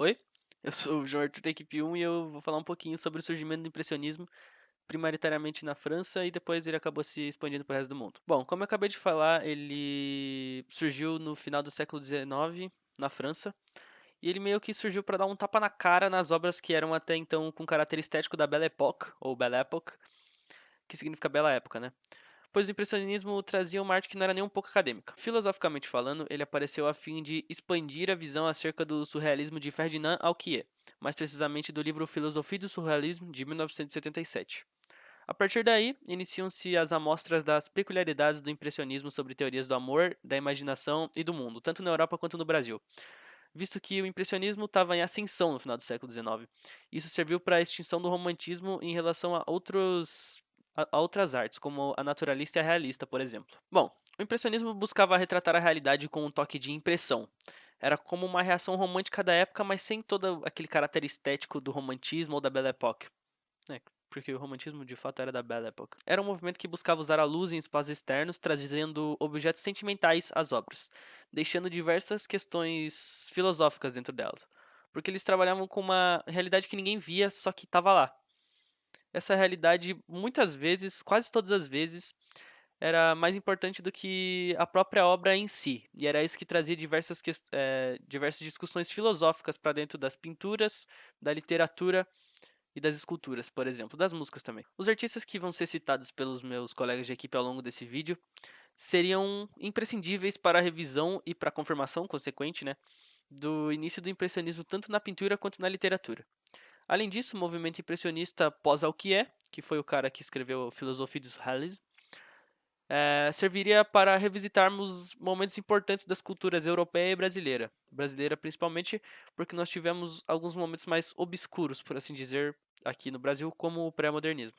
Oi, eu sou o João Arthur da equipe 1 e eu vou falar um pouquinho sobre o surgimento do impressionismo, prioritariamente na França e depois ele acabou se expandindo para o resto do mundo. Bom, como eu acabei de falar, ele surgiu no final do século XIX na França e ele meio que surgiu para dar um tapa na cara nas obras que eram até então com caráter estético da Belle Époque, ou Belle Époque, que significa bela época, né? Pois o impressionismo trazia uma arte que não era nem um pouco acadêmica. Filosoficamente falando, ele apareceu a fim de expandir a visão acerca do surrealismo de Ferdinand Alquier, mais precisamente do livro Filosofia do Surrealismo, de 1977. A partir daí, iniciam-se as amostras das peculiaridades do impressionismo sobre teorias do amor, da imaginação e do mundo, tanto na Europa quanto no Brasil, visto que o impressionismo estava em ascensão no final do século XIX. Isso serviu para a extinção do romantismo em relação a outras artes, como a naturalista e a realista, por exemplo. Bom, o impressionismo buscava retratar a realidade com um toque de impressão. Era como uma reação romântica da época, mas sem todo aquele caráter estético do romantismo ou da Belle Époque. Porque o romantismo de fato era da Belle Époque. Era um movimento que buscava usar a luz em espaços externos, trazendo objetos sentimentais às obras, deixando diversas questões filosóficas dentro delas. Porque eles trabalhavam com uma realidade que ninguém via, só que estava lá. Essa realidade, muitas vezes, quase todas as vezes, era mais importante do que a própria obra em si. E era isso que trazia diversas discussões filosóficas para dentro das pinturas, da literatura e das esculturas, por exemplo, das músicas também. Os artistas que vão ser citados pelos meus colegas de equipe ao longo desse vídeo seriam imprescindíveis para a revisão e para a confirmação consequente, né, do início do impressionismo tanto na pintura quanto na literatura. Além disso, o movimento impressionista pós-Alquier, que foi o cara que escreveu Filosofia do Surrealismo, serviria para revisitarmos momentos importantes das culturas europeia e brasileira. Brasileira principalmente porque nós tivemos alguns momentos mais obscuros, por assim dizer, aqui no Brasil, como o pré-modernismo.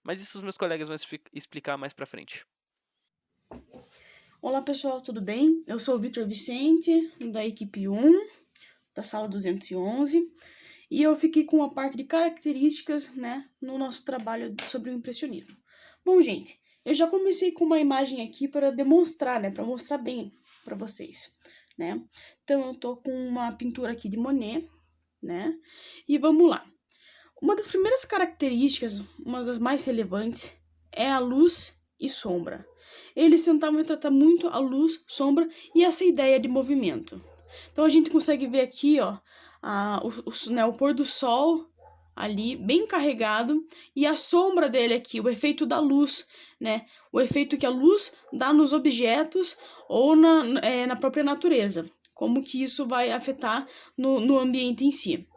Mas isso os meus colegas vão explicar mais pra frente. Olá pessoal, tudo bem? Eu sou o Vitor Vicente, da equipe 1, da sala 211, e eu fiquei com uma parte de características, né, no nosso trabalho sobre o impressionismo. Bom, gente, eu já comecei com uma imagem aqui para demonstrar, né, para mostrar bem para vocês, né? Então eu tô com uma pintura aqui de Monet, né? E vamos lá. Uma das primeiras características, uma das mais relevantes, é a luz e sombra. Eles tentavam retratar muito a luz, sombra e essa ideia de movimento. Então a gente consegue ver aqui, ó, o pôr do sol ali, bem carregado, e a sombra dele aqui, o efeito da luz, né? O efeito que a luz dá nos objetos ou na própria natureza. Como que isso vai afetar no ambiente em si.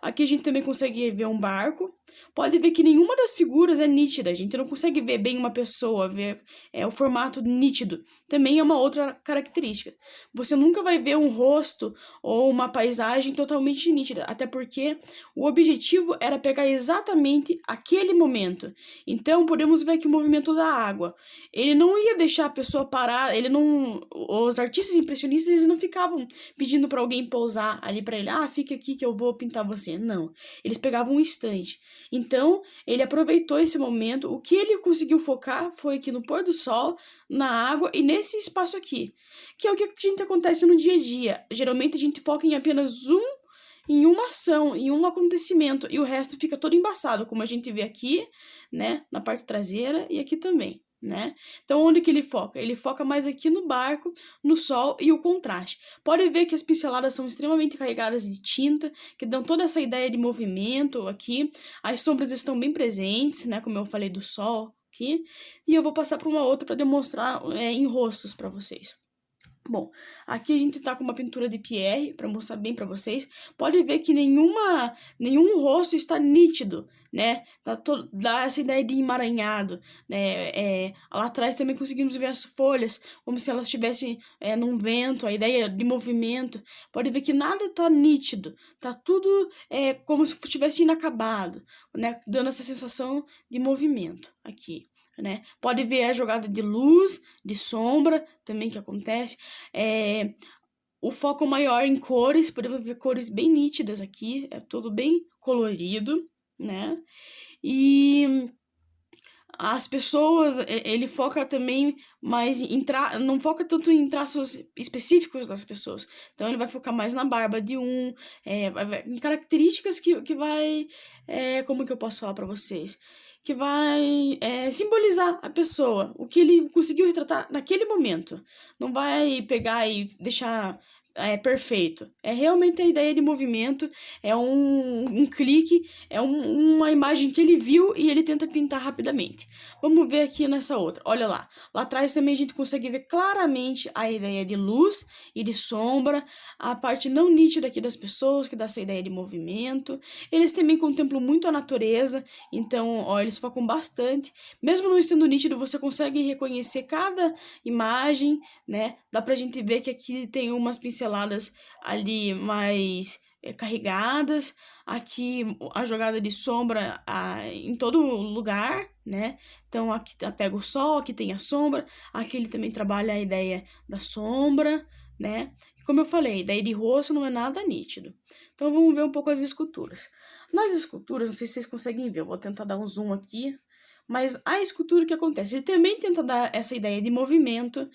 Aqui a gente também consegue ver um barco. Pode ver que nenhuma das figuras é nítida. A gente não consegue ver bem uma pessoa, ver o formato nítido. Também é uma outra característica. Você nunca vai ver um rosto ou uma paisagem totalmente nítida, até porque o objetivo era pegar exatamente aquele momento. Então podemos ver aqui o movimento da água. Ele não ia deixar a pessoa parar, ele não, os artistas impressionistas eles não ficavam pedindo para alguém pousar ali para ele, fica aqui que eu vou pintar você. Não, eles pegavam um instante. Então, ele aproveitou esse momento. O que ele conseguiu focar foi aqui no pôr do sol, na água e nesse espaço aqui, que é o que a gente acontece no dia a dia. Geralmente a gente foca em apenas em uma ação, em um acontecimento, e o resto fica todo embaçado, como a gente vê aqui, né, na parte traseira e aqui também, né? Então, onde que ele foca? Ele foca mais aqui no barco, no sol e o contraste. Pode ver que as pinceladas são extremamente carregadas de tinta, que dão toda essa ideia de movimento aqui. As sombras estão bem presentes, né, como eu falei do sol aqui. E eu vou passar para uma outra para demonstrar em rostos para vocês. Bom, aqui a gente tá com uma pintura de Pierre, para mostrar bem para vocês. Pode ver que nenhum rosto está nítido, né? Dá essa ideia de emaranhado, né? Lá atrás também conseguimos ver as folhas, como se elas estivessem num vento, a ideia de movimento. Pode ver que nada tá nítido, tá tudo como se estivesse inacabado, né? Dando essa sensação de movimento aqui. Né? Pode ver a jogada de luz, de sombra também que acontece. O foco maior em cores, podemos ver cores bem nítidas aqui, é tudo bem colorido, né? E as pessoas, ele foca também mais não foca tanto em traços específicos das pessoas. Então ele vai focar mais na barba de um, em características que vai, como que eu posso falar para vocês? Que vai simbolizar a pessoa, o que ele conseguiu retratar naquele momento. Não vai pegar e deixar perfeito. É realmente a ideia de movimento, é um clique, uma imagem que ele viu e ele tenta pintar rapidamente. Vamos ver aqui nessa outra. Olha lá. Lá atrás também a gente consegue ver claramente a ideia de luz e de sombra, a parte não nítida aqui das pessoas, que dá essa ideia de movimento. Eles também contemplam muito a natureza, então, ó, eles focam bastante. Mesmo não estando nítido, você consegue reconhecer cada imagem, né? Dá pra gente ver que aqui tem umas pinceladas ali mais carregadas, aqui a jogada de sombra em todo lugar, né? Então aqui pega o sol, aqui tem a sombra, aqui ele também trabalha a ideia da sombra, né? E como eu falei, a ideia de rosto não é nada nítido. Então vamos ver um pouco as esculturas. Nas esculturas, não sei se vocês conseguem ver, eu vou tentar dar um zoom aqui. Mas a escultura, o que acontece? Ele também tenta dar essa ideia de movimento,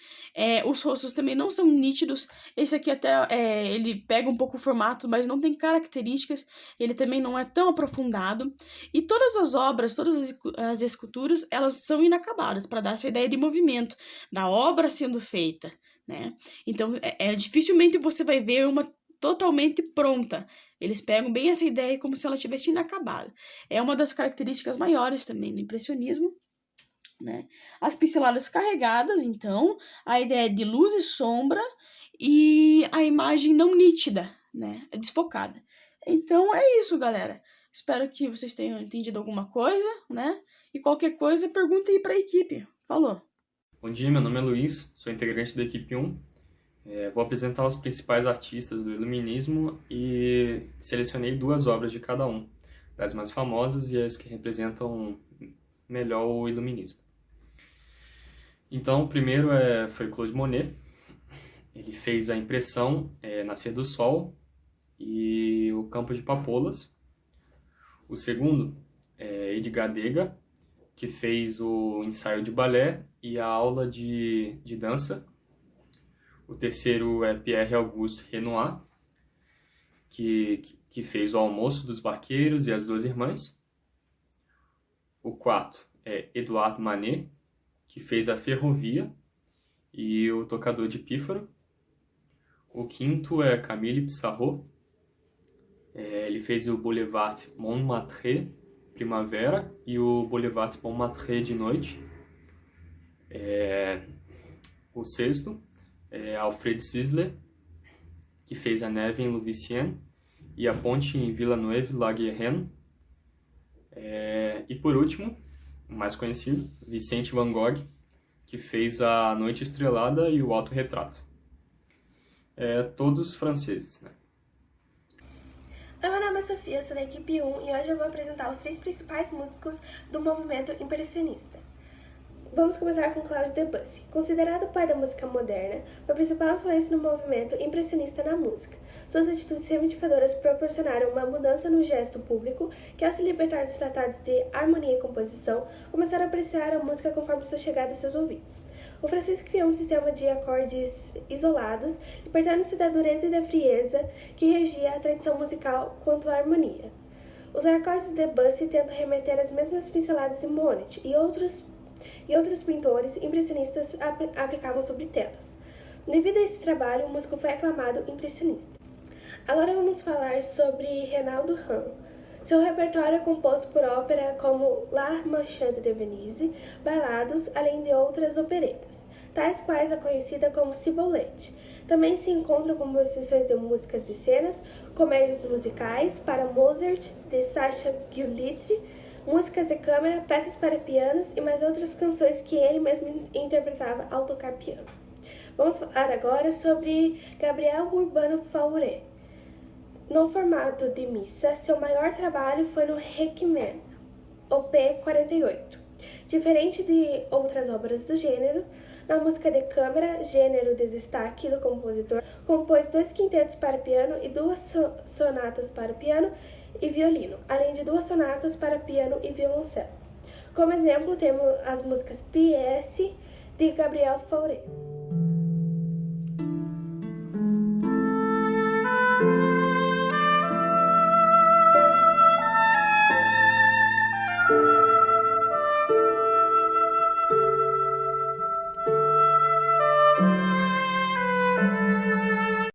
os rostos também não são nítidos, esse aqui até ele pega um pouco o formato, mas não tem características, ele também não é tão aprofundado, e todas as obras, todas as esculturas, elas são inacabadas, para dar essa ideia de movimento, da obra sendo feita, né? Então, dificilmente você vai ver uma totalmente pronta. Eles pegam bem essa ideia como se ela tivesse inacabada. É uma das características maiores também do impressionismo, né? As pinceladas carregadas, então, a ideia de luz e sombra e a imagem não nítida, né? É desfocada. Então é isso, galera. Espero que vocês tenham entendido alguma coisa, né? E qualquer coisa, pergunta aí para a equipe. Falou! Bom dia, meu nome é Luiz, sou integrante da equipe 1. Vou apresentar os principais artistas do Iluminismo e selecionei 2 obras de cada um, das mais famosas e as que representam melhor o Iluminismo. Então, o primeiro foi Claude Monet. Ele fez a impressão Nascer do Sol e o Campo de Papoulas. O segundo é Edgar Degas, que fez o ensaio de balé e a aula de dança. O terceiro é Pierre-Auguste Renoir, que fez o Almoço dos Barqueiros e as Duas Irmãs. O quarto é Edouard Manet, que fez a Ferrovia e o Tocador de Pífaro. O quinto é Camille Pissarro. Ele fez o Boulevard Montmartre, Primavera, e o Boulevard Montmartre de Noite. O sexto é Alfred Zisler, que fez a neve em Louveciennes e a ponte em Villeneuve-la-Garenne. E por último, o mais conhecido, Vicente Van Gogh, que fez a Noite Estrelada e o Autorretrato. Todos franceses, né? Oi, meu nome é Sofia, eu sou da equipe 1 e hoje eu vou apresentar os 3 principais músicos do movimento impressionista. Vamos começar com Claude Debussy. Considerado o pai da música moderna, foi a principal influência no movimento impressionista na música. Suas atitudes reivindicadoras proporcionaram uma mudança no gesto público que, ao se libertar dos tratados de harmonia e composição, começaram a apreciar a música conforme sua chegada aos seus ouvidos. O francês criou um sistema de acordes isolados, libertando-se da dureza e da frieza que regia a tradição musical quanto à harmonia. Os acordes de Debussy tentam remeter às mesmas pinceladas de Monet e outros pintores impressionistas aplicavam sobre telas. Devido a esse trabalho, o músico foi aclamado impressionista. Agora vamos falar sobre Renaud Rahn. Seu repertório é composto por ópera como La Marchande de Venise, balados, além de outras operetas, tais quais a conhecida como Ciboulette. Também se encontram composições de músicas de cenas, comédias musicais para Mozart, de Sacha Guitry, músicas de câmara, peças para pianos e mais outras canções que ele mesmo interpretava ao tocar piano. Vamos falar agora sobre Gabriel Urbano Fauré. No formato de missa, seu maior trabalho foi no Requiem, op. 48. Diferente de outras obras do gênero, na música de câmara, gênero de destaque do compositor, compôs 2 quintetos para piano e 2 sonatas para piano e violino, além de 2 sonatas para piano e violoncelo. Como exemplo, temos as músicas PS de Gabriel Fauré.